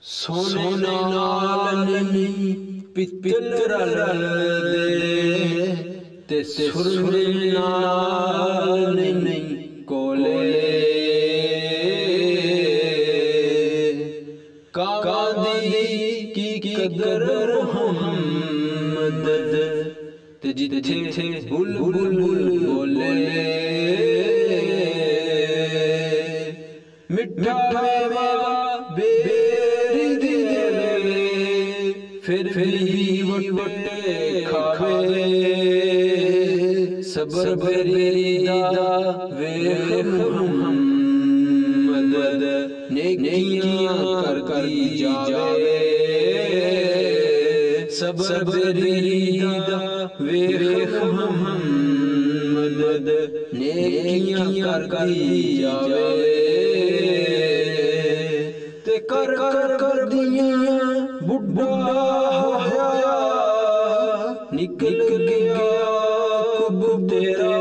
सोने नाल नहीं पित्तल रल दे ते सुरमे नाल नहीं कोले कादी की कदर मोहम्मद ते जिथे बुलबुल बोले मिठा मेवा बेरी देवे फिर भी वटे खावे सबर बेरी दा वे मोहम्मद नेकियां कर जावे सबर बेरी दा वे मोहम्मद नेकियां कर जावे ते कर दिया बुढ़ा होया निकल गया कुब तेरा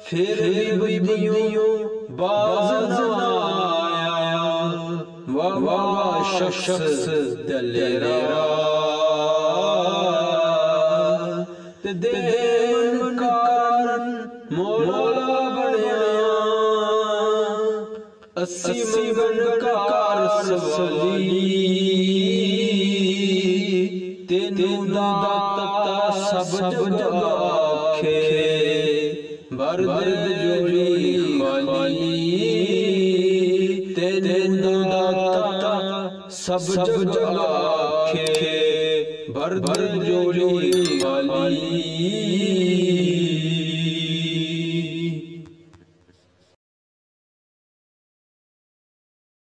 फिर भी दियों बाज आया वाह शख्स दलेरा ते दे मन कारण मौला बनया 80 मंगन कार सवली तेनू दाता सब आखे बर दर्द जोड़ी खाली तेनू दाता सब आखे बर दर्द जोड़ी खाली